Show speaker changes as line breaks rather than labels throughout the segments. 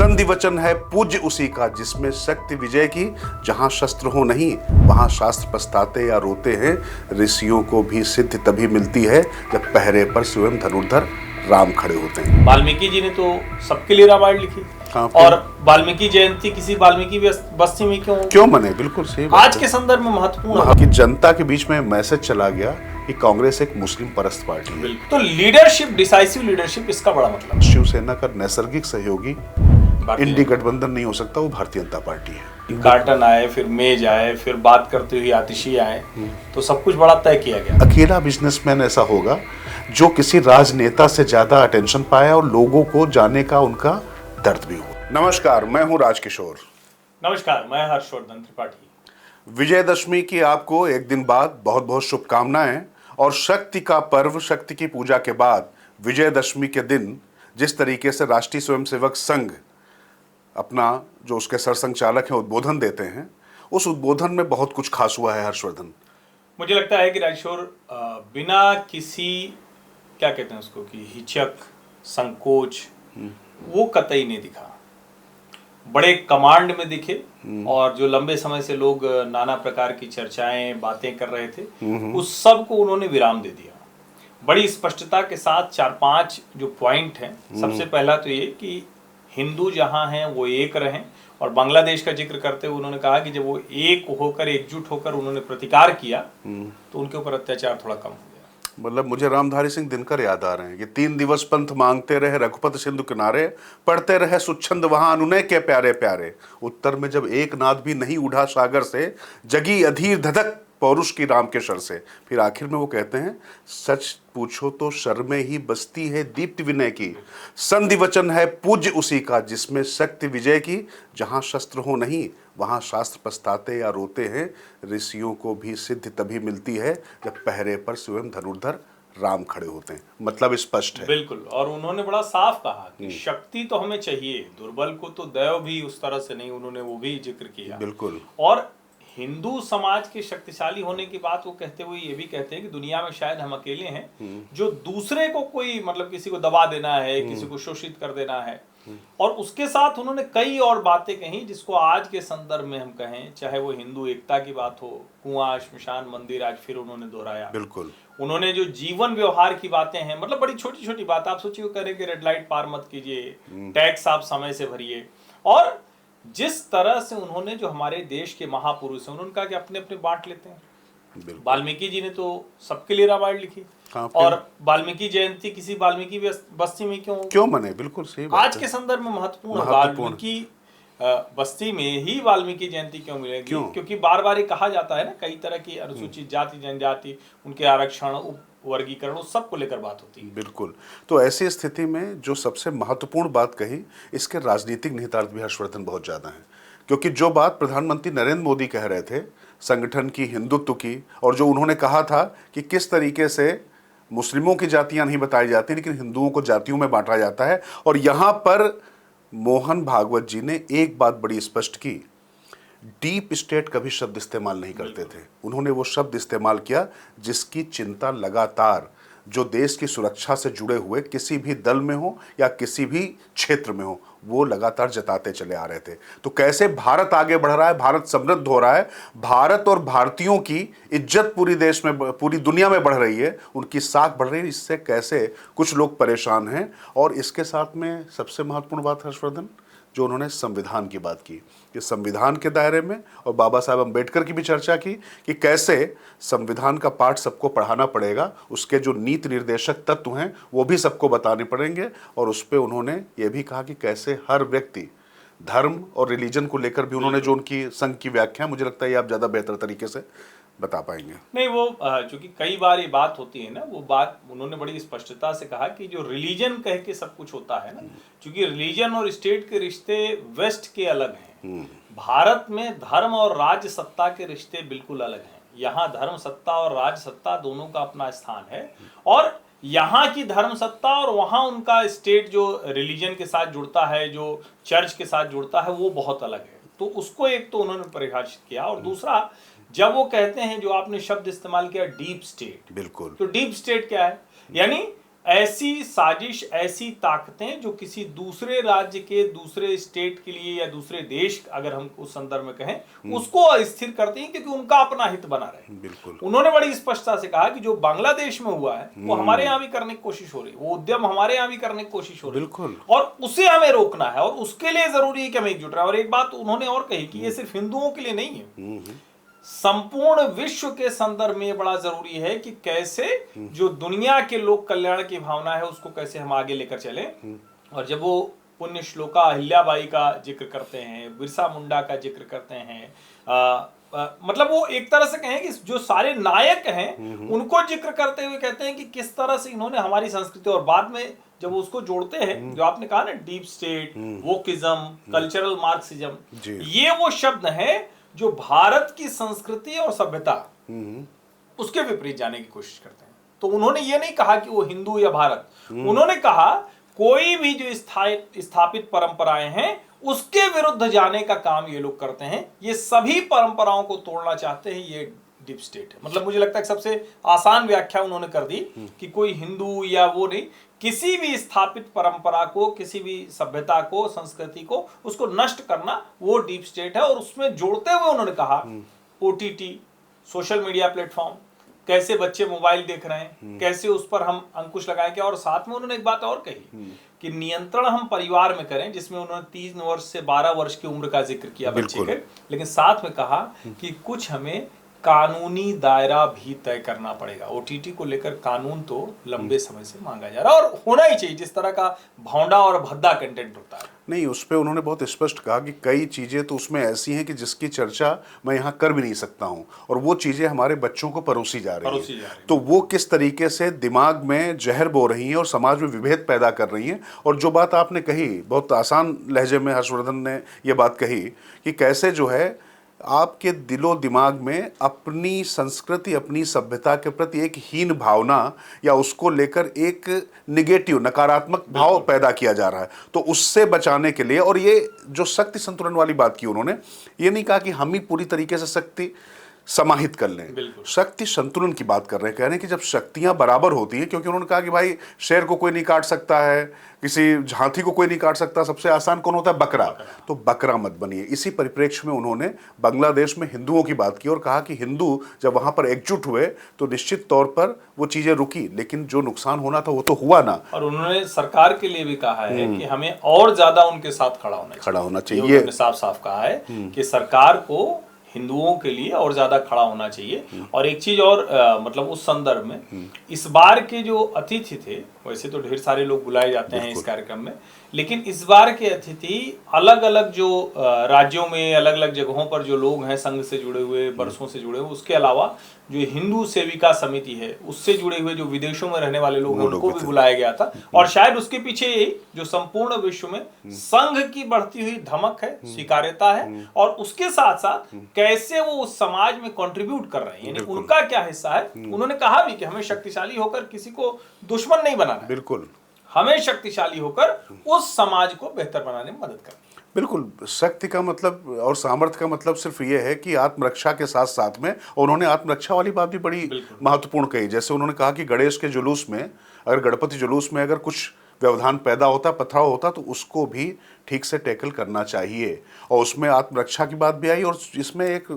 संधि वचन है पूज्य उसी का जिसमें शक्ति विजय की, जहां शस्त्र हो नहीं वहां शास्त्र पछताते या रोते हैं। ऋषियों को भी सिद्धि तभी मिलती है जब पहरे पर स्वयं धनुर्धर राम खड़े होते हैं।
वाल्मीकि जी ने तो सबके लिए रामायण लिखी, और वाल्मीकि जयंती किसी वाल्मीकि बस्ती में क्यों
मने? बिल्कुल सही।
आज के संदर्भ में महत्वपूर्ण है
कि जनता के बीच में मैसेज चला गया कि कांग्रेस एक मुस्लिम परस्त पार्टी है।
तो लीडरशिप, डिसाइसिव लीडरशिप, इसका बड़ा मतलब
शिवसेना का नैसर्गिक सहयोगी इंडी गठबंधन नहीं हो सकता, वो भारतीय जनता पार्टी है।
कार्टन आए, फिर मेज आए, फिर बात करते हुए आतिशी आए, तो सब कुछ बड़ा तय किया गया।
अकेला बिजनेसमैन ऐसा होगा जो किसी राजनेता से ज्यादा अटेंशन पाया और लोगों को जाने का उनका दर्द भी हो। नमस्कार, मैं हूं राजकिशोर।
नमस्कार, मैं हर्षवर्धन त्रिपाठी।
विजयदशमी की आपको एक दिन बाद बहुत बहुत शुभकामनाएं। और शक्ति का पर्व, शक्ति की पूजा के बाद विजयदशमी के दिन जिस तरीके से राष्ट्रीय स्वयंसेवक संघ अपना, जो उसके सरसंघचालक हैं, उद्बोधन देते हैं, उस उद्बोधन में बहुत कुछ खास हुआ है। हर्षवर्धन,
मुझे लगता है कि राजकिशोर बिना किसी, क्या कहते हैं उसको, कि हिचक, संकोच, वो कतई नहीं दिखा। बड़े कमांड में दिखे, और जो लंबे समय से लोग नाना प्रकार की चर्चाएं, बातें कर रहे थे, उस सब को उन्होंने विराम दे दिया। बड़ी स्पष्टता के साथ 4-5 जो पॉइंट हैं। सबसे पहला तो ये कि हिंदू जहां हैं वो एक रहें, और बांग्लादेश का जिक्र करते हुए उन्होंने कहा कि जब वो एक होकर, एकजुट होकर उन्होंने प्रतिकार किया तो उनके ऊपर अत्याचार थोड़ा कम हो गया।
मतलब मुझे रामधारी सिंह दिनकर याद आ रहे हैं कि 3 दिवस पंथ मांगते रहे रघुपत सिंधु किनारे, पढ़ते रहे सुच्छंद वहां अनुनय के प्यारे प्यारे। उत्तर में जब एक नाद भी नहीं उठा सागर से, जगी अधीर धधक पौरुष की राम के शर से। फिर आखिर में वो कहते हैं, सच पूछो तो शर में ही बसती है दीप्ति विनय की। संधि वचन है पूज्य उसी का जिसमें शक्ति विजय की, जहां शस्त्र हो नहीं वहां शास्त्र पछताते या रोते हैं। ऋषियों को भी सिद्धि तभी मिलती है जब पहरे पर स्वयं धनुर्धर राम खड़े होते हैं। मतलब स्पष्ट है।
बिल्कुल, और उन्होंने बड़ा साफ कहा कि शक्ति तो हमें चाहिए, दुर्बल को तो दैव भी उस तरह से नहीं, उन्होंने वो भी जिक्र किया।
बिल्कुल।
और हिंदू समाज के शक्तिशाली होने की बात वो कहते हुए ये भी कहते हैं कि दुनिया में शायद हम अकेले हैं जो दूसरे को कोई, मतलब किसी को दबा देना है, किसी को शोषित कर देना है। और उसके साथ उन्होंने कई और बातें कही जिसको आज के संदर्भ में हम कहें, चाहे वो हिंदू एकता की बात हो, कुआं, श्मशान मंदिर, आज फिर उन्होंने दोहराया।
बिल्कुल।
उन्होंने जो जीवन व्यवहार की बातें हैं, मतलब बड़ी छोटी छोटी बात, आप सोचिए, करें कि रेड लाइट पार मत कीजिए, टैक्स आप समय से भरिए। और जिस तरह से उन्होंने, जो हमारे देश के महापुरुष हैं, उन्होंने कहा कि अपने अपने बांट लेते हैं। वाल्मीकि जी ने तो सबके लिए रामायण लिखी, और वाल्मीकि जयंती किसी वाल्मीकि बस्ती में क्यों
मने? बिल्कुल सही।
आज के संदर्भ में महत्वपूर्ण है। वाल्मीकि बस्ती में ही वाल्मीकि जयंती क्यों मिलेगी? क्योंकि बार बार ये कहा जाता है ना, कई तरह की अनुसूचित जाति जनजाति, उनके आरक्षण, वर्गीकरण, उस सब को लेकर बात होती है।
बिल्कुल। तो ऐसी स्थिति में जो सबसे महत्वपूर्ण बात कही, इसके राजनीतिक निहितार्थ भी हर्षवर्धन बहुत ज़्यादा हैं। क्योंकि जो बात प्रधानमंत्री नरेंद्र मोदी कह रहे थे संगठन की, हिंदुत्व की, और जो उन्होंने कहा था कि किस तरीके से मुस्लिमों की जातियां नहीं बताई जाती लेकिन हिंदुओं को जातियों में बांटा जाता है, और यहाँ पर मोहन भागवत जी ने एक बात बड़ी स्पष्ट की, डीप स्टेट कभी शब्द इस्तेमाल नहीं करते थे। उन्होंने वो शब्द इस्तेमाल किया जिसकी चिंता लगातार जो देश की सुरक्षा से जुड़े हुए किसी भी दल में हो या किसी भी क्षेत्र में हो, वो लगातार जताते चले आ रहे थे। तो कैसे भारत आगे बढ़ रहा है, भारत समृद्ध हो रहा है, भारत और भारतीयों की इज्जत पूरी देश में, पूरी दुनिया में बढ़ रही है, उनकी साख बढ़ रही है, इससे कैसे कुछ लोग परेशान हैं। और इसके साथ में सबसे महत्वपूर्ण बात हर्षवर्धन, जो उन्होंने संविधान की बात की, कि संविधान के दायरे में, और बाबा साहब अम्बेडकर की भी चर्चा की कि कैसे संविधान का पाठ सबको पढ़ाना पड़ेगा, उसके जो नीति निर्देशक तत्व हैं वो भी सबको बताने पड़ेंगे। और उस पर उन्होंने ये भी कहा कि कैसे हर व्यक्ति, धर्म और रिलीजन को लेकर भी उन्होंने जो उनकी संघ की व्याख्या, मुझे लगता है ये आप ज़्यादा बेहतर तरीके से बता पाएंगे।
नहीं, वो चूंकि कई बार ये बात होती है ना, वो बात उन्होंने बड़ी स्पष्टता से कहा कि जो रिलीजन कह के सब कुछ होता है ना, क्योंकि रिलीजन और स्टेट के रिश्ते वेस्ट के अलग हैं। भारत में धर्म और राज्य सत्ता के रिश्ते बिल्कुल अलग हैं। यहाँ धर्म सत्ता और राज्य सत्ता दोनों का अपना स्थान है, और यहाँ की धर्म सत्ता और वहाँ उनका स्टेट जो रिलीजन के साथ जुड़ता है, जो चर्च के साथ जुड़ता है, वो बहुत अलग है। तो उसको एक तो उन्होंने परिभाषित किया, और दूसरा, जब वो कहते हैं, जो आपने शब्द इस्तेमाल किया, डीप स्टेट,
बिल्कुल,
तो डीप स्टेट क्या है? यानी ऐसी साजिश, ऐसी ताकतें जो किसी दूसरे राज्य के, दूसरे स्टेट के लिए या दूसरे देश, अगर हम उस संदर्भ में कहें, उसको अस्थिर करती हैं क्योंकि उनका अपना हित बना रहे।
बिल्कुल।
उन्होंने बड़ी स्पष्टता से कहा कि जो बांग्लादेश में हुआ है वो हमारे यहाँ भी करने की कोशिश हो रही है, वो उद्यम हमारे यहाँ भी करने की कोशिश हो रही है,
बिल्कुल।
और उसे हमें रोकना है, और उसके लिए जरूरी है कि हम एकजुट रहें। और एक बात उन्होंने और कही कि ये सिर्फ हिंदुओं के लिए नहीं है, संपूर्ण विश्व के संदर्भ में बड़ा जरूरी है कि कैसे जो दुनिया के लोक कल्याण की भावना है उसको कैसे हम आगे लेकर चले। और जब वो पुण्य श्लोका अहिल्याबाई का जिक्र करते हैं, बिरसा मुंडा का जिक्र करते हैं, मतलब वो एक तरह से कहें कि जो सारे नायक हैं उनको जिक्र करते हुए कहते हैं कि किस तरह से इन्होंने हमारी संस्कृति, और बाद में जब वो उसको जोड़ते हैं, जो आपने कहा ना, deep state, wokeism, cultural Marxism, ये वो शब्द हैं जो भारत की संस्कृति और सभ्यता उसके विपरीत जाने की कोशिश करते हैं। तो उन्होंने ये नहीं कहा कि वो हिंदू या भारत, उन्होंने कहा कोई भी जो स्थापित परंपराएं हैं उसके विरुद्ध जाने का काम ये लोग करते हैं। ये सभी परंपराओं को तोड़ना चाहते हैं, ये डीप स्टेट है। मतलब मुझे लगता है कि सबसे आसान व्याख्या उन्होंने कर दी कि कोई हिंदू या वो नहीं, किसी भी स्थापित परंपरा को, किसी भी सभ्यता को, संस्कृति को, उसको नष्ट करना वो डीप स्टेट है। और उसमें जोड़ते हुए उन्होंने कहा ओटीटी, सोशल मीडिया प्लेटफॉर्म, कैसे बच्चे मोबाइल देख रहे हैं, कैसे उस पर हम अंकुश लगाएंगे। और साथ में उन्होंने एक बात और कही कि नियंत्रण हम परिवार में करें, जिसमें उन्होंने 3 वर्ष से 12 वर्ष की उम्र का जिक्र किया बच्चे के, लेकिन साथ में कहा कि कुछ हमें कानूनी दायरा भी तय करना पड़ेगा। ओटीटी को लेकर कानून तो लंबे समय से मांगा जा रहा है, और होना ही चाहिए, जिस तरह का भौंडा और भद्दा कंटेंट होता है।
नहीं, उस पर उन्होंने बहुत स्पष्ट कहा कि कई चीज़ें तो उसमें ऐसी हैं कि जिसकी चर्चा मैं यहाँ कर भी नहीं सकता हूँ, और वो चीज़ें हमारे बच्चों को परोसी जा रही हैं। तो वो किस तरीके से दिमाग में जहर बो रही हैं और समाज में विभेद पैदा कर रही हैं। और जो बात आपने कही, बहुत आसान लहजे में हर्षवर्धन ने ये बात कही कि कैसे जो है आपके दिलो दिमाग में अपनी संस्कृति, अपनी सभ्यता के प्रति एक हीन भावना या उसको लेकर एक निगेटिव, नकारात्मक भाव पैदा किया जा रहा है। तो उससे बचाने के लिए, और ये जो शक्ति संतुलन वाली बात की उन्होंने, ये नहीं कहा कि हम ही पूरी तरीके से शक्ति समाहित कर लें, शक्ति संतुलन की बात कर रहे हैं। कह रहे हैं कि जब शक्तियां बराबर होती हैं, क्योंकि उन्होंने कहा कि भाई शेर को कोई नहीं काट सकता है, किसी हाथी को कोई नहीं काट सकता, सबसे आसान कौन होता है? बकरा। तो बकरा मत बनिए। इसी परिप्रेक्ष्य में उन्होंने बांग्लादेश में हिंदुओं की बात की और कहा कि हिंदू जब वहां पर एकजुट हुए तो निश्चित तौर पर वो चीजें रुकी, लेकिन जो नुकसान होना था वो तो हुआ ना।
और उन्होंने सरकार के लिए भी कहा है कि हमें और ज्यादा उनके साथ खड़ा होना चाहिए। उन्होंने साफ साफ कहा है कि सरकार को हिंदुओं के लिए और ज्यादा खड़ा होना चाहिए। और एक चीज और, मतलब उस संदर्भ में इस बार के जो अतिथि थे, वैसे तो ढेर सारे लोग बुलाए जाते हैं इस कार्यक्रम में, लेकिन इस बार के अतिथि अलग अलग जो राज्यों में, अलग अलग जगहों पर जो लोग हैं संघ से जुड़े हुए, बरसों से जुड़े हुए, उसके अलावा जो हिंदू सेविका समिति है उससे जुड़े हुए जो विदेशों में रहने वाले लोग हैं उनको भी बुलाया गया था। और शायद उसके पीछे यही जो संपूर्ण विश्व में संघ की बढ़ती हुई धमक है, स्वीकार्यता है, और उसके साथ साथ कैसे वो उस समाज में कंट्रीब्यूट कर रहे हैं, यानी उनका क्या हिस्सा है। उन्होंने कहा भी कि हमें शक्तिशाली होकर किसी को दुश्मन नहीं बनाना है,
बिल्कुल, हमें
शक्तिशाली होकर उस समाज को बेहतर बनाने में मदद करनी।
बिल्कुल, शक्ति का मतलब और सामर्थ्य का मतलब सिर्फ ये है कि आत्मरक्षा के साथ साथ में, और उन्होंने आत्मरक्षा वाली बात भी बड़ी महत्वपूर्ण कही। जैसे उन्होंने कहा कि गणेश के जुलूस में, अगर गणपति जुलूस में अगर कुछ व्यवधान पैदा होता, पथराव होता, तो उसको भी ठीक से टैकल करना चाहिए। और उसमें आत्मरक्षा की बात भी आई। और इसमें एक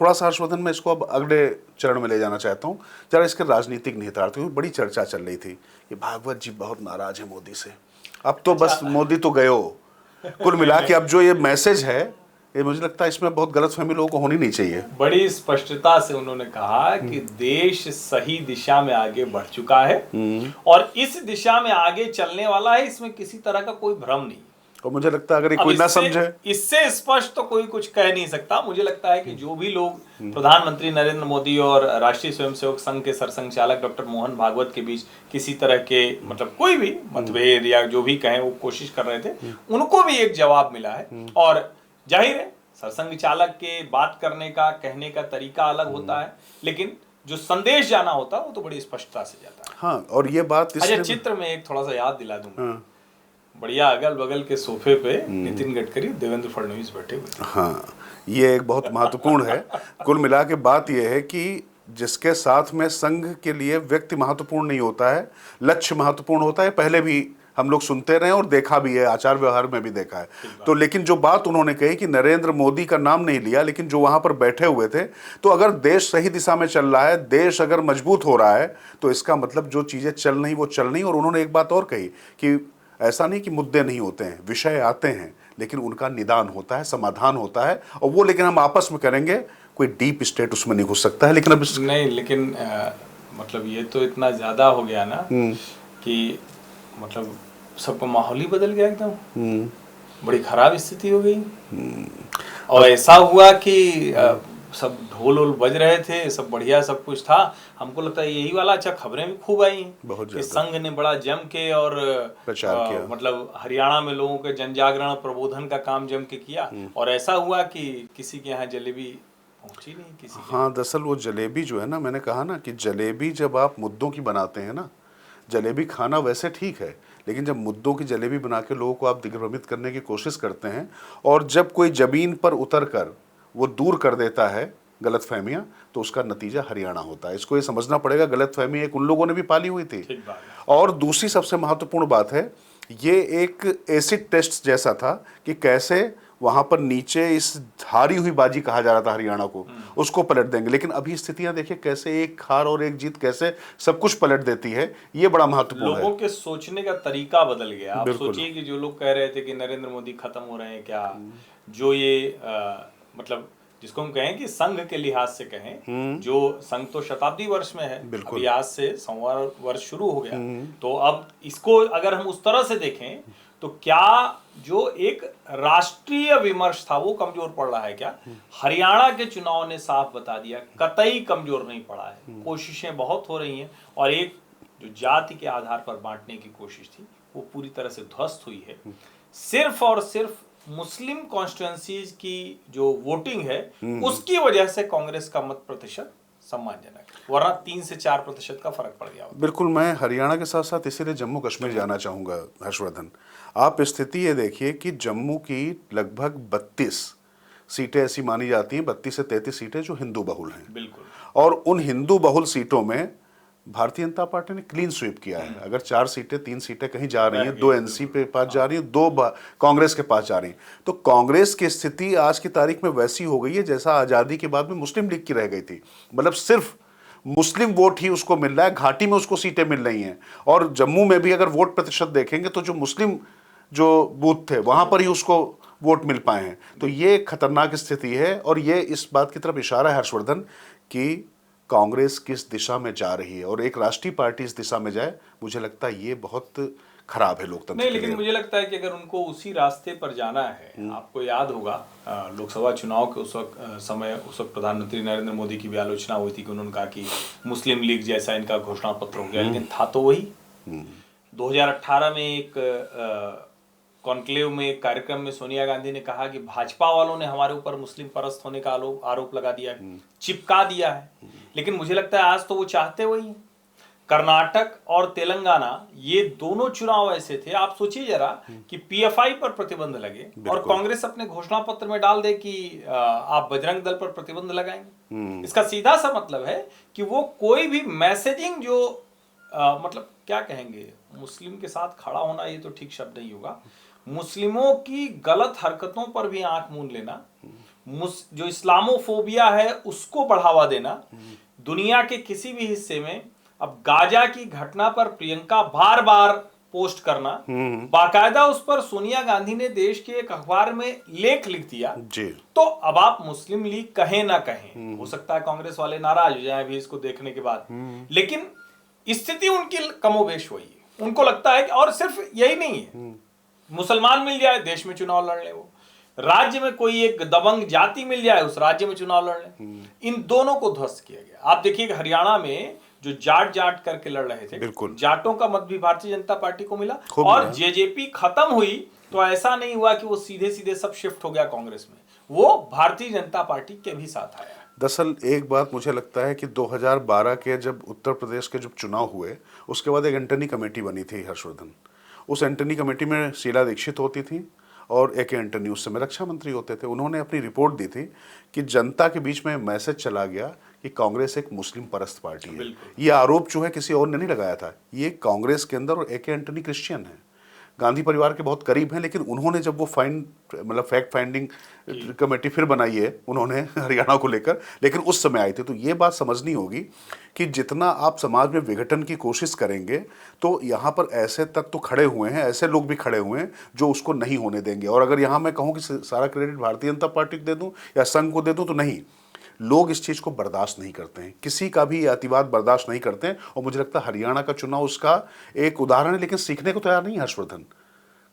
थोड़ा सा हर्षवर्धन, मैं इसको अब अगले चरण में ले जाना चाहता हूँ जरा, इसके राजनीतिक निहितार्थ, क्योंकि बड़ी चर्चा चल रही थी कि भागवत जी बहुत नाराज है मोदी से, अब तो बस मोदी तो गयो। कुल मिला के अब जो ये मैसेज है, ये मुझे लगता है इसमें बहुत गलतफहमी लोगों को होनी नहीं चाहिए।
बड़ी स्पष्टता से उन्होंने कहा कि देश सही दिशा में आगे बढ़ चुका है और इस दिशा में आगे चलने वाला है, इसमें किसी तरह का कोई भ्रम नहीं।
और मुझे लगता है अगर ये कोई ना समझे,
इससे स्पष्ट तो कोई कुछ कह नहीं सकता। मुझे लगता है कि जो भी लोग प्रधानमंत्री नरेंद्र मोदी और राष्ट्रीय स्वयंसेवक संघ के सरसंघचालक डॉक्टर मोहन भागवत के बीच किसी तरह के, मतलब कोई भी मतभेद या जो भी कहें वो कोशिश कर रहे थे, उनको भी एक जवाब मिला है। और जाहिर है सरसंघ चालक के बात करने का, कहने का तरीका अलग होता है, लेकिन जो संदेश जाना होता है वो तो बड़ी स्पष्टता से जाता है।
हाँ, और ये बात
अच्छा, चित्र में एक थोड़ा सा याद दिला दूंगा। बढ़िया अगल बगल के सोफे पे नितिन गडकरी, देवेंद्र फडणवीस बैठे हुए।
हाँ, ये एक बहुत महत्वपूर्ण है। कुल मिला के बात ये है कि जिसके साथ में संघ के लिए व्यक्ति महत्वपूर्ण नहीं होता है, लक्ष्य महत्वपूर्ण होता है। पहले भी हम लोग सुनते रहे और देखा भी है, आचार व्यवहार में भी देखा है। तो लेकिन जो बात उन्होंने कही कि नरेंद्र मोदी का नाम नहीं लिया, लेकिन जो वहां पर बैठे हुए थे, तो अगर देश सही दिशा में चल रहा है, देश अगर मजबूत हो रहा है, तो इसका मतलब जो चीजें चल नहीं वो चल नहीं। और उन्होंने एक बात और कही कि ऐसा नहीं कि मुद्दे नहीं होते हैं, विषय आते हैं, लेकिन उनका निदान होता है, समाधान होता है, और वो लेकिन हम आपस में करेंगे, कोई डीप स्टेट उसमें नहीं घुस सकता है। लेकिन अब
नहीं, लेकिन मतलब ये तो इतना ज्यादा हो गया ना कि मतलब सबका माहौल ही बदल गया एकदम। बड़ी खराब स्थिति हो गई। और ऐसा हुआ कि सब ढोल वोल बज रहे थे, सब बढ़िया सब कुछ था। हमको लगता है यही वाला अच्छा, खबरें भी खूब आई
बहुत
कि संघ ने बड़ा जम के और
प्रचार किया,
मतलब हरियाणा में लोगों के जन जागरण प्रबोधन का काम जम के किया। और ऐसा हुआ कि किसी के यहाँ जलेबी पहुंची नहीं किसी के।
हाँ, दरअसल वो जलेबी जो है ना, मैंने कहा ना कि जलेबी जब आप मुद्दों की बनाते हैं ना, जलेबी खाना वैसे ठीक है, लेकिन जब मुद्दों की जलेबी बना के लोगों को आप दिग्भ्रमित करने की कोशिश करते हैं, और जब कोई जमीन पर उतर कर वो दूर कर देता है गलतफहमियां, तो उसका नतीजा हरियाणा होता है। इसको ये समझना पड़ेगा, गलतफहमी एक उन लोगों ने भी पाली हुई थी। और दूसरी सबसे महत्वपूर्ण बात है, ये एक एसिड टेस्ट जैसा था कि कैसे वहां पर नीचे इस हारी हुई बाजी कहा जा रहा था हरियाणा को, उसको पलट देंगे। लेकिन अभी स्थितियां देखिए कैसे एक हार और एक जीत कैसे सब कुछ पलट देती है, ये बड़ा महत्वपूर्ण है।
लोगों के सोचने का तरीका बदल गया। आप सोचिए कि जो लोग कह रहे थे कि नरेंद्र मोदी खत्म हो रहे हैं क्या, जो ये मतलब जिसको हम कहें कि संघ के लिहाज से कहें, जो संघ तो शताब्दी वर्ष में है, अभी आज से 100वां वर्ष शुरू हो गया, तो अब इसको अगर हम उस तरह से देखें तो क्या जो एक राष्ट्रीय विमर्श था वो कमजोर पड़ रहा है क्या? हरियाणा के चुनाव ने साफ बता दिया कतई कमजोर नहीं पड़ा है। कोशिशें बहुत हो रही हैं, और एक जो जाति के आधार पर बांटने की कोशिश थी वो पूरी तरह से ध्वस्त हुई है। सिर्फ और सिर्फ मुस्लिम कॉन्स्टिट्यूएंसीज की जो वोटिंग है उसकी वजह से कांग्रेस का मत प्रतिशत सम्मानजनक है, वरना 3 से 4% का फर्क पड़ गया।
बिल्कुल, मैं हरियाणा के साथ साथ इसीलिए जम्मू कश्मीर जाना चाहूँगा हर्षवर्धन। आप स्थिति ये देखिए कि जम्मू की लगभग 32 सीटें ऐसी मानी जाती हैं, 32 से 33 सीटें जो हिंदू बहुल हैं।
बिल्कुल।
और उन हिंदू बहुल सीटों में भारतीय जनता पार्टी ने क्लीन स्वीप किया है। अगर 4 सीटें 3 सीटें कहीं जा रही हैं, 2 एनसी पे पास जा रही हैं, 2 कांग्रेस के पास जा रही हैं, तो कांग्रेस की स्थिति आज की तारीख में वैसी हो गई है जैसा आज़ादी के बाद में मुस्लिम लीग की रह गई थी। मतलब सिर्फ मुस्लिम वोट ही उसको मिल रहा है, घाटी में उसको सीटें मिल रही हैं। और जम्मू में भी अगर वोट प्रतिशत देखेंगे तो जो मुस्लिम जो बूथ थे वहां पर ही उसको वोट मिल पाए हैं। तो ये खतरनाक स्थिति है, और ये इस बात की तरफ इशारा है हर्षवर्धन कि कांग्रेस किस दिशा में जा रही है, और एक राष्ट्रीय पार्टी इस दिशा में जाए, मुझे लगता है ये बहुत खराब है लोकतंत्र
नहीं,
के
लेकिन
लिए।
मुझे लगता है कि अगर उनको उसी रास्ते पर जाना है, आपको याद होगा लोकसभा चुनाव के उस वक्त प्रधानमंत्री नरेंद्र मोदी की भी आलोचना हुई थी कि उन्होंने कहा कि मुस्लिम लीग जैसा इनका घोषणा पत्र हो गया, लेकिन था तो वही। 2018 में एक कॉन्क्लेव में एक कार्यक्रम में सोनिया गांधी ने कहा कि भाजपा वालों ने हमारे ऊपर मुस्लिम परस्त होने का आरोप लगा दिया है, चिपका दिया है। लेकिन मुझे लगता है आज तो वो चाहते वही। कर्नाटक और तेलंगाना ये दोनों चुनाव ऐसे थे, आप सोचिए जरा कि पीएफआई पर प्रतिबंध लगे और कांग्रेस अपने घोषणा पत्र में डाल दे कि आप बजरंग दल पर प्रतिबंध लगाएंगे। इसका सीधा सा मतलब है कि वो कोई भी मैसेजिंग जो मतलब क्या कहेंगे, मुस्लिम के साथ खड़ा होना, ये तो ठीक शब्द नहीं होगा, मुस्लिमों की गलत हरकतों पर भी आंख मूंद लेना, जो इस्लामोफोबिया है उसको बढ़ावा देना, दुनिया के किसी भी हिस्से में अब गाजा की घटना पर प्रियंका बार बार पोस्ट करना, बाकायदा उस पर सोनिया गांधी ने देश के एक अखबार में लेख लिख दिया जी। तो अब आप मुस्लिम लीग कहें ना कहें, हो सकता है कांग्रेस वाले नाराज हो जाएं अभी इसको देखने के बाद, लेकिन स्थिति उनकी कमोबेश हुई है। उनको लगता है कि, और सिर्फ यही नहीं है, मुसलमान मिल जाए देश में चुनाव लड़ ले, वो राज्य में कोई एक दबंग जाति मिल जाए उस राज्य में चुनाव लड़ ले, इन दोनों को ध्वस्त किया गया। आप देखिए हरियाणा में जो जाट करके लड़ रहे थे, जाटों का मत भी भारतीय जनता पार्टी को मिला, और जेजेपी खत्म हुई तो ऐसा नहीं हुआ कि वो सीधे सीधे सब शिफ्ट हो गया कांग्रेस में, वो भारतीय जनता पार्टी के भी साथ आया।
दरअसल एक बात मुझे लगता है कि 2012 के जब उत्तर प्रदेश के जब चुनाव हुए उसके बाद एक एंटनी कमेटी बनी थी हर्षवर्धन। उस एंटनी कमेटी में शीला दीक्षित होती थी और AK एंटनी उस समय रक्षा मंत्री होते थे। उन्होंने अपनी रिपोर्ट दी थी कि जनता के बीच में मैसेज चला गया कि कि कांग्रेस एक मुस्लिम परस्त पार्टी है।
बिल्कुल।
ये आरोप जो है किसी और ने नहीं लगाया था, ये कांग्रेस के अंदर, और ए.के. एंटनी क्रिश्चियन है, गांधी परिवार के बहुत करीब हैं, लेकिन उन्होंने जब वो फैक्ट फाइंडिंग कमेटी फिर बनाई है उन्होंने हरियाणा को लेकर, लेकिन उस समय आए थे। तो ये बात समझनी होगी कि जितना आप समाज में विघटन की कोशिश करेंगे, तो यहाँ पर ऐसे तत्व खड़े हुए हैं, ऐसे लोग भी खड़े हुए हैं जो उसको नहीं होने देंगे। और अगर यहाँ मैं कहूँ कि सारा क्रेडिट भारतीय जनता पार्टी को दे दूँ या संघ को दे दूँ, तो नहीं, लोग इस चीज़ को बर्दाश्त नहीं करते हैं, किसी का भी अतिवाद बर्दाश्त नहीं करते हैं। और मुझे लगता है हरियाणा का चुनाव उसका एक उदाहरण है, लेकिन सीखने को तैयार नहीं है हर्षवर्धन।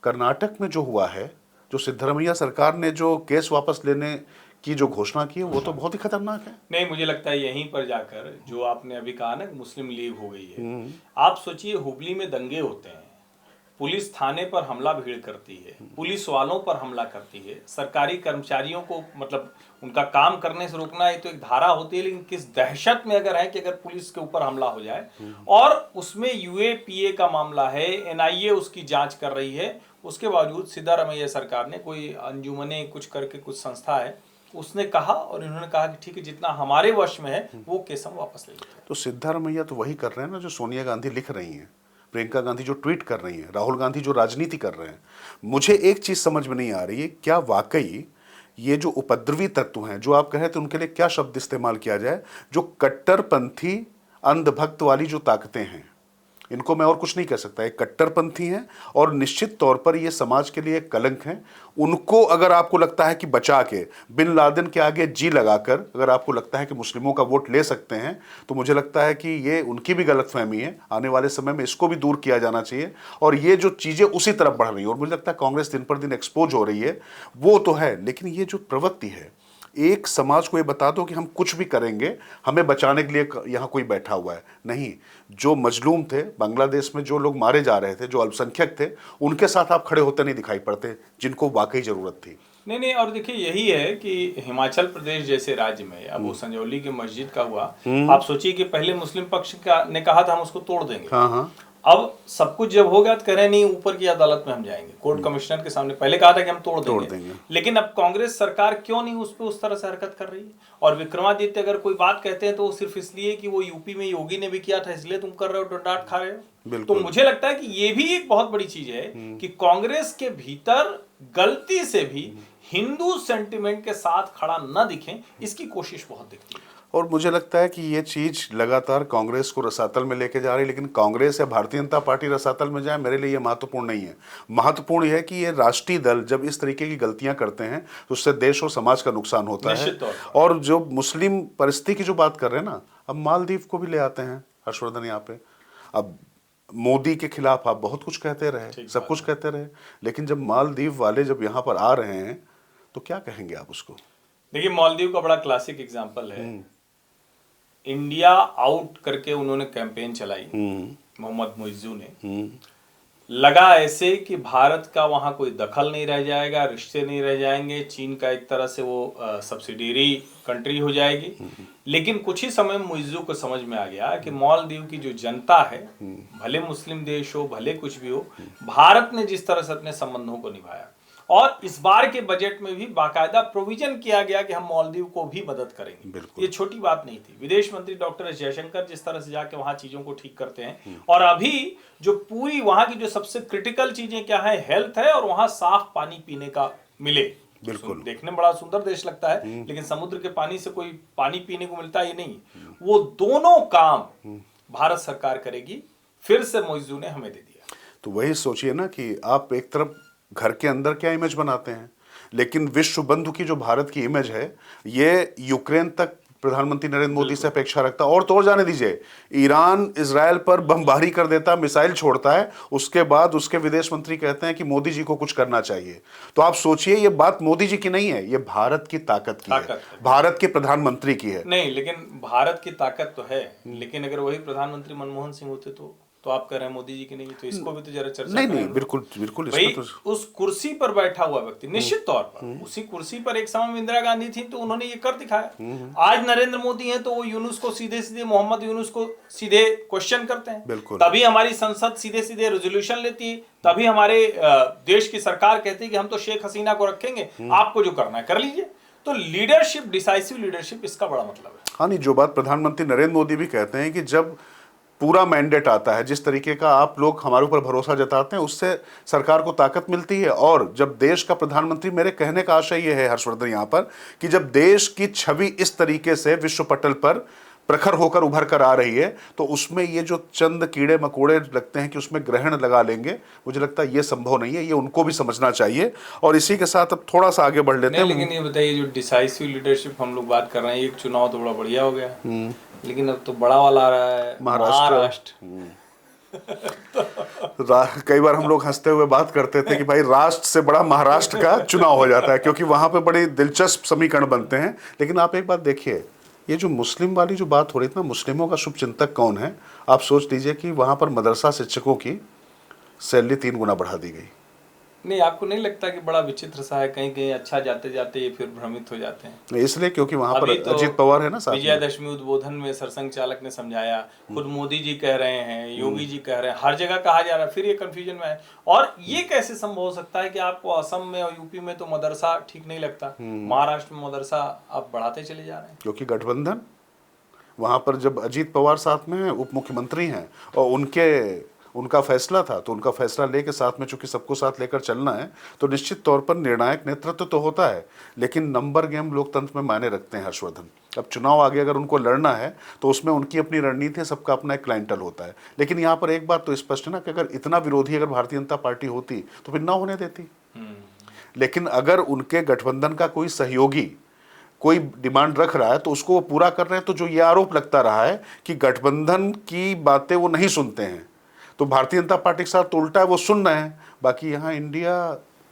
कर्नाटक में जो हुआ है, जो सिद्धरमैया सरकार ने जो केस वापस लेने की जो घोषणा की है, वो तो बहुत ही खतरनाक है।
नहीं, मुझे लगता है यहीं पर जाकर जो आपने अभी कहा ना, मुस्लिम लीग हो गई है। आप सोचिए, हुबली में दंगे होते हैं, पुलिस थाने पर हमला भीड़ करती है, पुलिस वालों पर हमला करती है, सरकारी कर्मचारियों को मतलब उनका काम करने से रोकना है तो एक धारा होती है, लेकिन किस दहशत में अगर है कि अगर पुलिस के ऊपर हमला हो जाए, और उसमें यूएपीए का मामला है, एनआईए उसकी जांच कर रही है, उसके बावजूद सिद्धारमैया सरकार ने, कोई अंजुमने कुछ करके कुछ संस्था है, उसने कहा और इन्होंने कहा कि ठीक है, जितना हमारे वश में है वो केस हम वापस ले लेते हैं।
तो सिद्धारमैया तो वही कर रहे हैं ना जो सोनिया गांधी लिख रही हैं, प्रियंका गांधी जो ट्वीट कर रही हैं, राहुल गांधी जो राजनीति कर रहे हैं। मुझे एक चीज समझ में नहीं आ रही है, क्या वाकई ये जो उपद्रवी तत्व हैं, जो आप कह रहे थे, उनके लिए क्या शब्द इस्तेमाल किया जाए, जो कट्टरपंथी अंधभक्त वाली जो ताकतें हैं, इनको मैं और कुछ नहीं कह सकता, एक कट्टरपंथी हैं और निश्चित तौर पर ये समाज के लिए एक कलंक हैं। उनको अगर आपको लगता है कि बचा के बिन लादेन के आगे जी लगाकर अगर आपको लगता है कि मुस्लिमों का वोट ले सकते हैं, तो मुझे लगता है कि ये उनकी भी गलतफहमी है। आने वाले समय में इसको भी दूर किया जाना चाहिए, और ये जो चीज़ें उसी तरफ बढ़ रही हैं, और मुझे लगता है कांग्रेस दिन पर दिन एक्सपोज हो रही है, वो तो है, लेकिन ये जो प्रवृत्ति है, एक समाज को ये बता दो कि हम कुछ भी करेंगे, हमें बचाने के लिए यहाँ कोई बैठा हुआ है, नहीं। जो मजलूम थे बांग्लादेश में, जो लोग मारे जा रहे थे, जो अल्पसंख्यक थे, उनके साथ आप खड़े होते नहीं दिखाई पड़ते, जिनको वाकई जरूरत थी।
नहीं, और देखिए यही है कि हिमाचल प्रदेश जैसे राज्य में अब वो संजौली की मस्जिद का हुआ, आप सोचिए कि पहले मुस्लिम पक्ष का ने कहा था हम उसको तोड़ देंगे।
हाँ।
अब सब कुछ जब हो गया तो कह रहे नहीं, ऊपर की अदालत में हम जाएंगे, कोर्ट कमिश्नर के सामने। पहले कहा था कि हम तोड़ देंगे। लेकिन अब कांग्रेस सरकार क्यों नहीं उस पर उस तरह से हरकत कर रही है? और विक्रमादित्य अगर कोई बात कहते हैं तो वो सिर्फ इसलिए कि वो यूपी में योगी ने भी किया था, इसलिए तुम कर रहे हो, डांट खा रहे हो। तो मुझे लगता है कि ये भी एक बहुत बड़ी चीज है कि कांग्रेस के भीतर गलती से भी हिंदू सेंटिमेंट के साथ खड़ा न दिखें, इसकी कोशिश बहुत दिखती है।
और मुझे लगता है कि ये चीज़ लगातार कांग्रेस को रसातल में लेके जा रही है, लेकिन कांग्रेस या भारतीय जनता पार्टी रसातल में जाए, मेरे लिए ये महत्वपूर्ण नहीं है। महत्वपूर्ण यह है कि ये राष्ट्रीय दल जब इस तरीके की गलतियां करते हैं तो उससे देश और समाज का नुकसान होता है। और जो मुस्लिम परिस्थिति की जो बात कर रहे हैं ना, अब मालदीव को भी ले आते हैं हर्षवर्धन यहाँ पे। अब मोदी के खिलाफ आप बहुत कुछ कहते रहे, सब कुछ कहते रहे, लेकिन जब मालदीव वाले जब यहाँ पर आ रहे हैं तो क्या कहेंगे आप उसको?
देखिए, मालदीव का बड़ा क्लासिक एग्जाम्पल है। इंडिया आउट करके उन्होंने कैंपेन चलाई, मोहम्मद मुइज्जू ने। लगा ऐसे कि भारत का वहां कोई दखल नहीं रह जाएगा, रिश्ते नहीं रह जाएंगे, चीन का एक तरह से वो सब्सिडियरी कंट्री हो जाएगी। लेकिन कुछ ही समय में मुइज्जू को समझ में आ गया कि मालदीव की जो जनता है, भले मुस्लिम देश हो, भले कुछ भी हो, भारत ने जिस तरह से अपने संबंधों को निभाया, और इस बार के बजट में भी बाकायदा प्रोविजन किया गया कि हम मालदीव को भी मदद करेंगे। ये छोटी बात नहीं थी। विदेश मंत्री डॉक्टर एस जयशंकर जिस तरह से जाके वहां चीजों को ठीक करते हैं, और अभी जो पूरी वहां की जो सबसे क्रिटिकल चीजें क्या है, हेल्थ है, और वहां साफ पानी पीने का मिले।
बिल्कुल,
देखने में बड़ा सुंदर देश लगता है, लेकिन समुद्र के पानी से कोई पानी पीने को मिलता ही नहीं। वो दोनों काम भारत सरकार करेगी, फिर से मुइज्जू ने हमें दे दिया।
तो वही सोचिए ना कि आप एक तरफ घर के अंदर क्या इमेज बनाते हैं, लेकिन विश्व बंधु की जो भारत की इमेज है, ये यूक्रेन तक प्रधानमंत्री नरेंद्र मोदी से अपेक्षा रखता। और तो और जाने दीजिए, ईरान इजराइल पर बमबारी कर देता, मिसाइल छोड़ता है, उसके बाद उसके विदेश मंत्री कहते हैं कि मोदी जी को कुछ करना चाहिए। तो आप सोचिए, ये बात मोदी जी की नहीं है, ये भारत की ताकत की है, भारत के प्रधानमंत्री की है।
नहीं, लेकिन भारत की ताकत तो है, लेकिन अगर वही प्रधानमंत्री मनमोहन सिंह होते तो आप कह रहे हैं मोदी जी की नहीं, तो इसको भी तो जरा चर्चा
नहीं, बिल्कुल
भाई, तो उस कुर्सी पर बैठा हुआ व्यक्ति निश्चित तौर पर, उसी कुर्सी पर एक समय में इंदिरा गांधी थी तो उन्होंने ये कर दिखाया। आज नरेंद्र मोदी हैं तो वो यूनुस को सीधे मोहम्मद यूनुस को सीधे क्वेश्चन करते हैं, तभी हमारी संसद सीधे रेजोल्यूशन लेती है, तभी हमारे देश की सरकार कहती है कि हम तो शेख हसीना को रखेंगे, आपको जो करना है कर लीजिए। तो लीडरशिप, डिसाइसिव लीडरशिप, इसका बड़ा मतलब है।
हाँ नहीं, जो बात प्रधानमंत्री नरेंद्र मोदी भी कहते हैं कि जब पूरा मैंडेट आता है, जिस तरीके का आप लोग हमारे ऊपर भरोसा जताते हैं, उससे सरकार को ताकत मिलती है। और जब देश का प्रधानमंत्री, मेरे कहने का आशय ये है हर्षवर्धन यहाँ पर, कि जब देश की छवि इस तरीके से विश्व पटल पर प्रखर होकर उभर कर आ रही है, तो उसमें ये जो चंद कीड़े मकोड़े लगते हैं कि उसमें ग्रहण लगा लेंगे, मुझे लगता है ये संभव नहीं है। ये उनको भी समझना चाहिए। और इसी के साथ अब थोड़ा सा आगे बढ़ लेते हैं।
लेकिन ये बताइए, जो डिसाइसिव लीडरशिप हम लोग बात कर रहे हैं, एक चुनाव तो बड़ा बढ़िया हो गया, लेकिन अब तो बड़ा वाला आ रहा है, महाराष्ट्र।
कई बार हम लोग हंसते हुए बात करते थे कि भाई राष्ट्र से बड़ा महाराष्ट्र का चुनाव हो जाता है, क्योंकि वहां पे बड़े दिलचस्प समीकरण बनते हैं। लेकिन आप एक बात देखिए, ये जो मुस्लिम वाली जो बात हो रही थी ना, मुस्लिमों का शुभचिंतक कौन है, आप सोच लीजिए कि वहां पर मदरसा शिक्षकों की सैलरी 3 गुना बढ़ा दी गई।
नहीं, आपको नहीं लगता कि बड़ा विचित्र सा है? कहीं कहीं अच्छा जाते जाते ये फिर भ्रमित हो जाते हैं।
इसलिए क्योंकि वहां पर
तो
अजीत पवार है ना साथ में।
विजयादशमी उद्बोधन में सरसंघ चालक ने समझाया, खुद मोदी जी कह रहे हैं, योगी जी कह रहे हैं, हर जगह कहा जा रहा है, फिर ये कंफ्यूजन में है। और ये कैसे संभव हो सकता है कि आपको असम में और यूपी में तो मदरसा ठीक नहीं लगता, महाराष्ट्र में मदरसा आप बढ़ाते चले जा रहे हैं?
क्योंकि गठबंधन वहां पर, जब अजीत पवार साथ में उप मुख्यमंत्री हैं और उनका फैसला था, तो उनका फैसला लेके साथ में, चूंकि सबको साथ लेकर चलना है, तो निश्चित तौर पर निर्णायक नेतृत्व तो होता है, लेकिन नंबर गेम लोकतंत्र में मायने रखते हैं हर्षवर्धन। अब चुनाव आगे अगर उनको लड़ना है तो उसमें उनकी अपनी रणनीति है, सबका अपना एक क्लाइंटल होता है। लेकिन यहाँ पर एक बात तो स्पष्ट है ना कि अगर इतना विरोधी अगर भारतीय जनता पार्टी होती तो फिर ना होने देती। लेकिन अगर उनके गठबंधन का कोई सहयोगी कोई डिमांड रख रहा है तो उसको वो पूरा कर रहे हैं, तो जो ये आरोप लगता रहा है कि गठबंधन की बातें वो नहीं सुनते हैं, तो भारतीय जनता पार्टी के साथ तो उल्टा है, वो सुन रहे हैं। बाकी यहाँ इंडिया,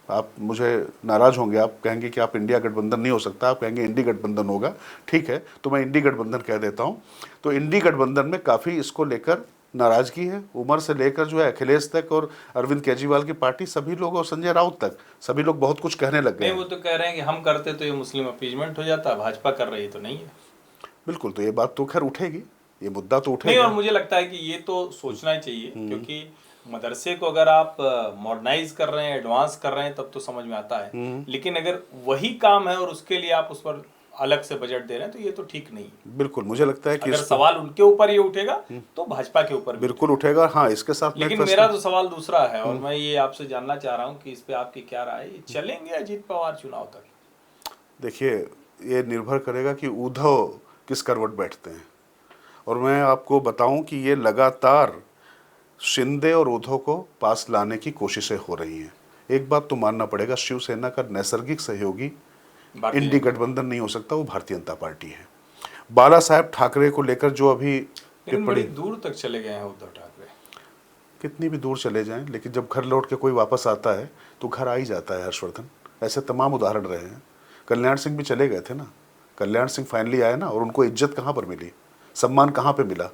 आप मुझे नाराज होंगे, आप कहेंगे कि आप इंडिया गठबंधन नहीं हो सकता, आप कहेंगे इंडी गठबंधन होगा। ठीक है, तो मैं इंडी गठबंधन कह देता हूँ। तो इंडी गठबंधन में काफ़ी इसको लेकर नाराजगी है, उमर से लेकर जो है अखिलेश तक और अरविंद केजरीवाल की पार्टी, सभी लोग, और संजय राउत तक, सभी लोग बहुत कुछ कहने लग गए।
नहीं, वो तो कह रहे हैं कि हम करते तो ये मुस्लिम अपीजमेंट हो जाता, भाजपा कर रही तो नहीं है।
बिल्कुल, तो ये बात तो खैर उठेगी, ये मुद्दा तो
नहीं,
उठेगा।
और मुझे लगता है कि ये तो सोचना ही चाहिए, क्योंकि मदरसे को अगर आप मॉडर्नाइज कर रहे हैं, एडवांस कर रहे हैं, तब तो समझ में आता है। लेकिन अगर वही काम है और उसके लिए आप उस पर अलग से बजट दे रहे हैं, तो ये तो ठीक नहीं है।
बिल्कुल, मुझे लगता है कि
अगर सवाल उनके ऊपर ये उठेगा तो भाजपा के ऊपर
बिल्कुल उठेगा। हाँ, इसके साथ
लेकिन मेरा तो सवाल दूसरा है, और मैं ये आपसे जानना चाह रहा हूँ कि इस पे आपकी क्या राय है? चलेंगे अजीत पवार चुनाव तक?
देखिए, ये निर्भर करेगा कि उद्धव किस करवट बैठते हैं। और मैं आपको बताऊं कि ये लगातार शिंदे और उद्धव को पास लाने की कोशिशें हो रही हैं। एक बात तो मानना पड़ेगा, शिवसेना का नैसर्गिक सहयोगी इंडी गठबंधन नहीं हो सकता, वो भारतीय जनता पार्टी है। बाला साहेब ठाकरे को लेकर जो अभी
बड़ी दूर तक चले गए हैं उद्धव ठाकरे।
कितनी भी दूर चले जाएं, लेकिन जब घर लौट के कोई वापस आता है तो घर आ ही जाता है हर्षवर्धन। ऐसे तमाम उदाहरण रहे हैं। कल्याण सिंह भी चले गए थे ना, कल्याण सिंह फाइनली आए ना, और उनको इज्जत कहाँ पर मिली, सम्मान कहाँ पे मिला?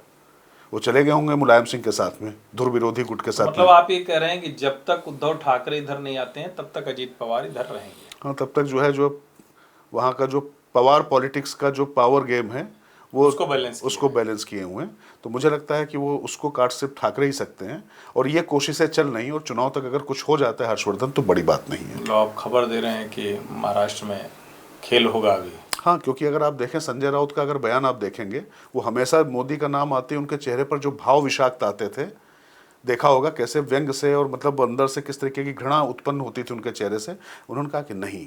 वो चले गए होंगे मुलायम सिंह के साथ में, धुर विरोधी गुट के साथ।
मतलब आप ये कह रहे हैं कि जब तक उद्धव ठाकरे इधर नहीं आते हैं तब तक अजीत पवार इधर रहेंगे?
हाँ, तब तक जो है, जो वहाँ का जो पवार पॉलिटिक्स का जो पावर गेम है, वो उसको बैलेंस किए हुए हैं। तो मुझे लगता है कि वो उसको काट सिर्फ ठाकरे ही सकते हैं, और ये कोशिशें चल रही, और चुनाव तक अगर कुछ हो जाता है हर्षवर्धन तो बड़ी बात नहीं है।
आप खबर दे रहे हैं कि महाराष्ट्र में खेल होगा अभी?
हाँ, क्योंकि अगर आप देखें संजय राउत का अगर बयान आप देखेंगे, वो हमेशा मोदी का नाम आते ही उनके चेहरे पर जो भाव विषाक्त आते थे, देखा होगा कैसे व्यंग से, और मतलब अंदर से किस तरीके की घृणा उत्पन्न होती थी उनके चेहरे से। उन्होंने कहा कि नहीं,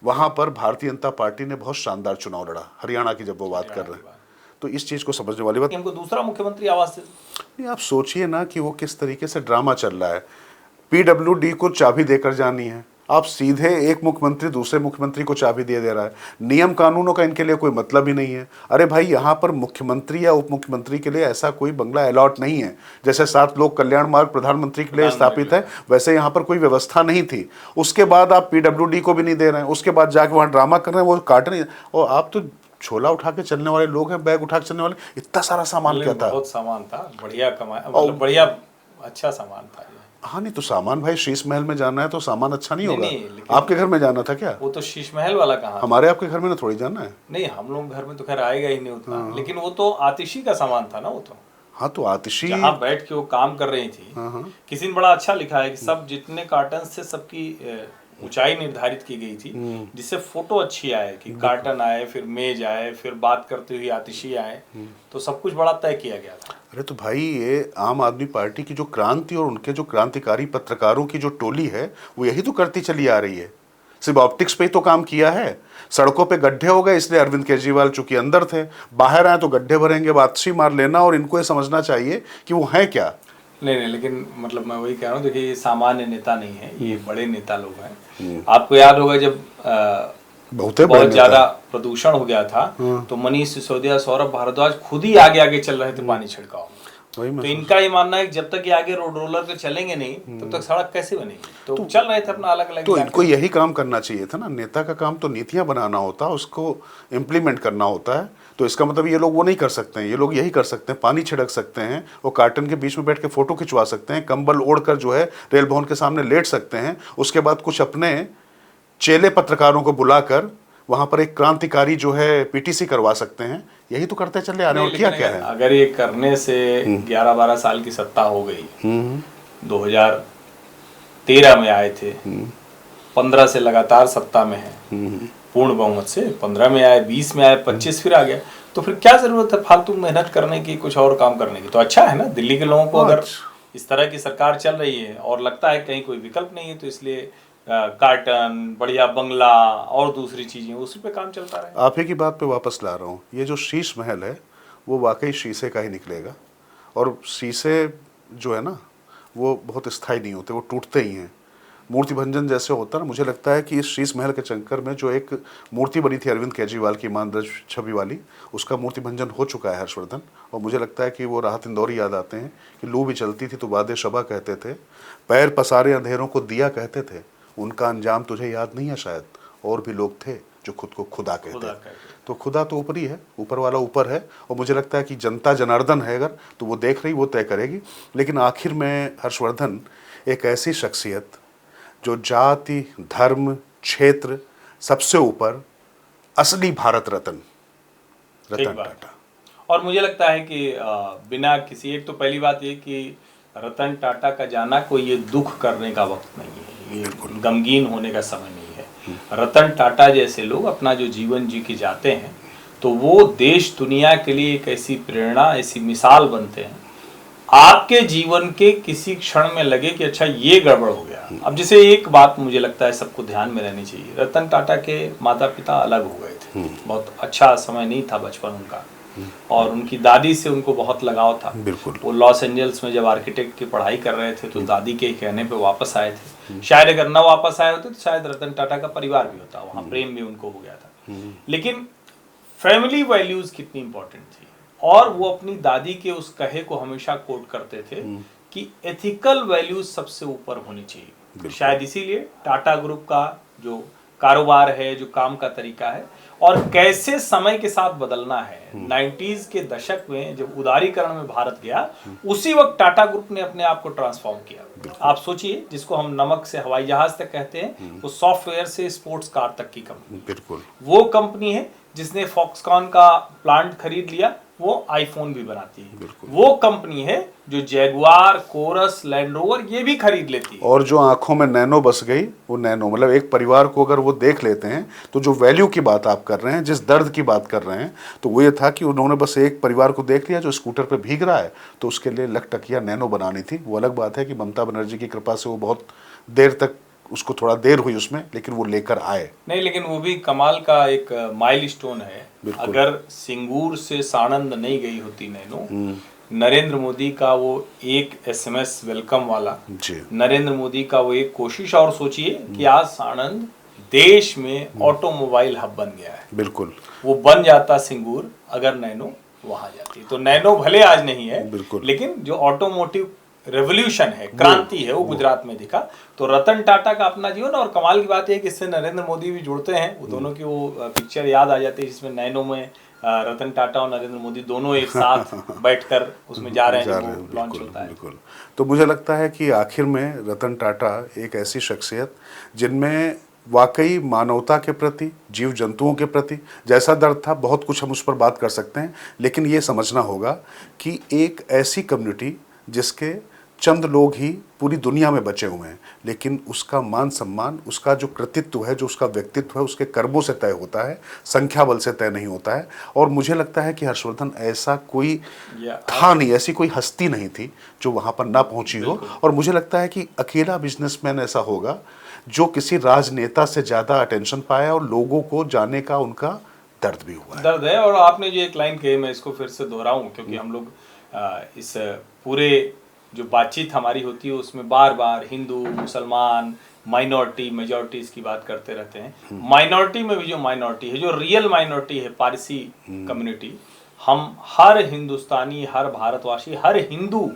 वहाँ पर भारतीय जनता पार्टी ने बहुत शानदार चुनाव लड़ा, हरियाणा की जब वो बात कर रहे हैं, तो इस चीज़ को समझने वाली बात।
हमको दूसरा मुख्यमंत्री आवास से
नहीं, आप सोचिए ना कि वो किस तरीके से ड्रामा चल रहा है। PWD को चाबी देकर जानी है, आप सीधे एक मुख्यमंत्री दूसरे मुख्यमंत्री को चाबी दे रहा है। नियम कानूनों का इनके लिए कोई मतलब ही नहीं है। अरे भाई, यहाँ पर मुख्यमंत्री या उप मुख्यमंत्री के लिए ऐसा कोई बंगला अलॉट नहीं है। जैसे 7 लोक कल्याण मार्ग प्रधानमंत्री के लिए स्थापित है, वैसे यहाँ पर कोई व्यवस्था नहीं थी। उसके बाद आप PWD को भी नहीं दे रहे हैं, उसके बाद जाके वहाँ ड्रामा कर रहे हैं, वो काट नहीं। और आप तो छोला उठा के चलने वाले लोग हैं, बैग उठा के चलने वाले, इतना सारा सामान क्या था?
बहुत सामान था, बढ़िया कमाया, मतलब बढ़िया अच्छा सामान था।
हाँ, नहीं तो सामान भाई, शीश महल में जाना है तो सामान अच्छा नहीं होगा। आपके घर में जाना था क्या?
वो तो शीश महल वाला कहाँ,
हमारे आपके घर में ना थोड़ी जाना है।
नहीं, हम लोग घर में तो खैर आएगा ही नहीं उतना। लेकिन वो तो आतिशी का सामान था ना, वो तो।
हाँ, तो आतिशी
जहाँ बैठ के वो काम कर रही थी। किसी ने बड़ा अच्छा लिखा है कि सब जितने कार्टन थे सबकी ऊंचाई निर्धारित की गई थी जिससे फोटो अच्छी आए, कि कार्टन आए, फिर मेज आए, फिर बात करते हुए आतिशी आए, तो सब कुछ बड़ा तय किया गया था।
अरे तो भाई, ये आम आदमी पार्टी की जो क्रांति और उनके जो क्रांतिकारी पत्रकारों की जो टोली है वो यही तो करती चली आ रही है। सिर्फ ऑप्टिक्स पे ही तो काम किया है। सड़कों पे गड्ढे हो गए इसलिए अरविंद केजरीवाल चूंकि अंदर थे, बाहर आए तो गड्ढे भरेंगे, वापसी मार लेना, और इनको ये समझना चाहिए कि वो हैं क्या।
नहीं, लेकिन मतलब मैं वही कह रहा हूँ, देखिए ये सामान्य नेता नहीं है, ये बड़े नेता लोग हैं। आपको याद होगा जब बहुत ज्यादा प्रदूषण हो गया था तो मनीष सिसोदिया, सौरभ भारद्वाज खुद ही आगे आगे चल रहे थे पानी छिड़काव। तो इनका ये मानना है कि जब तक ये आगे रोड रोलर पे चलेंगे नहीं तब तक सड़क कैसे बनेगी, तो चल रहे थे अपना अलग अलग।
तो इनको यही काम करना चाहिए था ना। नेता का काम तो नीतियां बनाना होता है, उसको इम्प्लीमेंट करना होता है। तो इसका मतलब ये लोग वो नहीं कर सकते हैं, ये लोग यही कर सकते हैं, पानी छिड़क सकते हैं, वो कार्टन के बीच में बैठ के फोटो खिंचवा सकते हैं, कंबल ओढ़कर जो है रेल भवन के सामने लेट सकते हैं, उसके बाद कुछ अपने चेले पत्रकारों को बुलाकर वहां पर एक क्रांतिकारी जो है पीटीसी करवा सकते हैं। यही तो करते चले आ रहे हैं, और क्या क्या है।
अगर ये करने से 11-12 साल की सत्ता हो गई, 2013 में आए थे, 15 से लगातार सत्ता में है, पूर्ण बहुमत से 15 में आए, 20 में आए, 25 फिर आ गया, तो फिर क्या जरूरत है फालतू मेहनत करने की, कुछ और काम करने की। तो अच्छा है ना, दिल्ली के लोगों को अगर इस तरह की सरकार चल रही है और लगता है कहीं कोई विकल्प नहीं है, तो इसलिए कार्टन, बढ़िया बंगला और दूसरी चीजें, उसी पे काम चलता रहे।
आप ही की बात पे वापस ला रहा हूँ, ये जो शीश महल है वो वाकई शीशे का ही निकलेगा, और शीशे जो है ना वो बहुत स्थायी नहीं होते, वो टूटते ही हैं। मूर्ति भंजन जैसे होता है ना। मुझे लगता है कि इस शीश महल के चक्कर में जो एक मूर्ति बनी थी अरविंद केजरीवाल की ईमानदार छवि वाली, उसका मूर्ति भंजन हो चुका है हर्षवर्धन। और मुझे लगता है कि वो राहत इंदौरी याद आते हैं कि लू भी चलती थी तो वादे शबा कहते थे, पैर पसारे अंधेरों को दिया कहते थे, उनका अंजाम तुझे याद नहीं है शायद, और भी लोग थे जो खुद को खुदा कहते। तो खुदा तो ऊपर ही है, ऊपर वाला ऊपर है, और मुझे लगता है कि जनता जनार्दन है अगर, तो वो देख रही, वो तय करेगी। लेकिन आखिर में हर्षवर्धन एक ऐसी शख्सियत जो जाति, धर्म, क्षेत्र सबसे ऊपर असली भारत रत्न रतन टाटा।
और मुझे लगता है कि बिना किसी, एक तो पहली बात ये कि रतन टाटा का जाना कोई ये दुख करने का वक्त नहीं है, ये गमगीन होने का समय नहीं है। रतन टाटा जैसे लोग अपना जो जीवन जी के जाते हैं तो वो देश दुनिया के लिए एक ऐसी प्रेरणा, ऐसी मिसाल बनते हैं। आपके जीवन के किसी क्षण में लगे कि अच्छा ये गड़बड़ हो गया। अब जैसे एक बात मुझे लगता है सबको ध्यान में रहनी चाहिए, रतन टाटा के माता पिता अलग हो गए थे, बहुत अच्छा समय नहीं था बचपन उनका, और उनकी दादी से उनको बहुत लगाव था।
बिल्कुल।
वो लॉस एंजल्स में जब आर्किटेक्ट की पढ़ाई कर रहे थे तो दादी के कहने पे वापस आए थे। शायद अगर न वापस आए होते तो शायद रतन टाटा का परिवार भी होता, वहाँ प्रेम भी उनको हो गया था। लेकिन फैमिली वैल्यूज कितनी इंपॉर्टेंट थी, और वो अपनी दादी के उस कहे को हमेशा कोट करते थे कि एथिकल वैल्यूज सबसे ऊपर होनी चाहिए। शायद इसीलिए टाटा ग्रुप का जो कारोबार है, जो काम का तरीका है, और कैसे समय के साथ बदलना है। 90s के दशक में जब उदारीकरण में भारत गया, उसी वक्त टाटा ग्रुप ने अपने आप को ट्रांसफॉर्म किया। आप सोचिए, जिसको हम नमक से हवाई जहाज तक कहते हैं, वो सॉफ्टवेयर से स्पोर्ट्स कार तक की कंपनी।
बिल्कुल।
वो कंपनी है जिसने फॉक्सकॉन का प्लांट खरीद लिया, वो आईफोन भी बनाती है। वो कंपनी है जो जैगुआर, कोरस, लैंड रोवर ये भी खरीद लेती है।
और जो आंखों में नैनो बस गई, वो नैनो मतलब एक परिवार को अगर वो देख लेते हैं तो जो वैल्यू की बात आप कर रहे हैं, जिस दर्द की बात कर रहे हैं, तो वो ये था कि उन्होंने बस एक परिवार को देख लिया जो स्कूटर पे भीग रहा है, तो उसके लिए लखटकिया नैनो बनानी थी। वो अलग बात है कि ममता बनर्जी की कृपा से वो बहुत देर तक, उसको थोड़ा देर हुई उसमें, लेकिन वो लेकर आए।
नहीं, लेकिन वो भी कमाल का एक माइलस्टोन है। अगर सिंगूर से साणंद नहीं गई होती नैनो, नरेंद्र मोदी का वो एक SMS वेलकम वाला, नरेंद्र मोदी का वो एक कोशिश, और सोचिए कि आज साणंद देश में ऑटोमोबाइल हब बन गया है।
बिल्कुल।
वो बन जाता सिंगूर अगर नैनो वहां जाती। तो नैनो भले आज नहीं है, लेकिन जो ऑटोमोटिव रेवोल्यूशन है, क्रांति है, वो गुजरात में दिखा। तो रतन टाटा का अपना जीवन, और कमाल की बात है कि इससे नरेंद्र मोदी भी जुड़ते हैं। वो दोनों की वो पिक्चर याद आ जाती है जिसमें नैनो में रतन टाटा और नरेंद्र मोदी दोनों एक साथ बैठकर उसमें जा रहे हैं, लॉन्च होता है।
बिल्कुल। तो मुझे लगता है कि आखिर में रतन टाटा एक ऐसी शख्सियत जिनमें वाकई मानवता के प्रति, जीव जंतुओं के प्रति जैसा दर्द था, बहुत कुछ हम उस पर बात कर सकते हैं, लेकिन ये समझना होगा कि एक ऐसी कम्युनिटी जिसके चंद लोग ही पूरी दुनिया में बचे हुए हैं, लेकिन उसका मान सम्मान, उसका जो कृतित्व है, जो उसका व्यक्तित्व है, उसके कर्मों से तय होता है, संख्या बल से तय नहीं होता है। और मुझे लगता है कि हर्षवर्धन ऐसा कोई था नहीं, ऐसी कोई हस्ती नहीं थी जो वहाँ पर ना पहुँची हो। और मुझे लगता है कि अकेला बिजनेसमैन ऐसा होगा जो किसी राजनेता से ज़्यादा अटेंशन पाया और लोगों को जाने का उनका दर्द भी हुआ है।
दर्द है। और आपने जो एक लाइन कही, मैं इसको फिर से दोहराऊं, क्योंकि हम लोग इस पूरे जो बातचीत हमारी होती है उसमें बार बार हिंदू, मुसलमान, माइनॉरिटी, मेजॉरिटीज की बात करते रहते हैं। माइनॉरिटी में भी जो माइनॉरिटी है, जो रियल माइनॉरिटी है, पारसी कम्युनिटी, हम हर हिंदुस्तानी, हर भारतवासी, हर हिंदू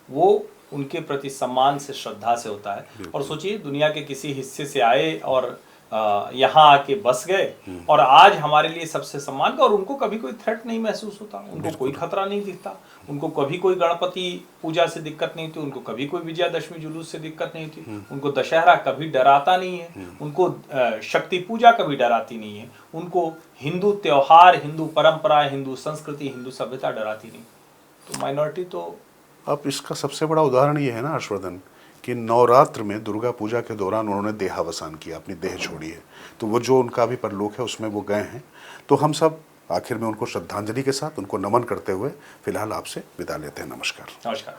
वो उनके प्रति सम्मान से, श्रद्धा से होता है। और सोचिए, दुनिया के किसी हिस्से से आए और यहाँ आके बस गए, और आज हमारे लिए सबसे सम्मान का, और उनको कभी कोई थ्रेट नहीं महसूस होता, उनको कोई खतरा नहीं दिखता, उनको कभी कोई गणपति पूजा से दिक्कत नहीं थी, उनको कभी कोई विजयादशमी जुलूस से दिक्कत नहीं थी, उनको दशहरा कभी डराता नहीं है, उनको शक्ति पूजा कभी डराती नहीं है, उनको हिंदू त्योहार, हिंदू परंपरा, हिंदू संस्कृति, हिंदू सभ्यता डराती नहीं। तो माइनॉरिटी तो
अब इसका सबसे बड़ा उदाहरण ये है ना हर्षवर्धन, कि नवरात्र में दुर्गा पूजा के दौरान उन्होंने देहावसान किया, अपनी देह छोड़ी है। तो वो जो उनका भी परलोक है उसमें वो गए हैं। तो हम सब आखिर में उनको श्रद्धांजलि के साथ, उनको नमन करते हुए फिलहाल आपसे विदा लेते हैं। नमस्कार।
नमस्कार।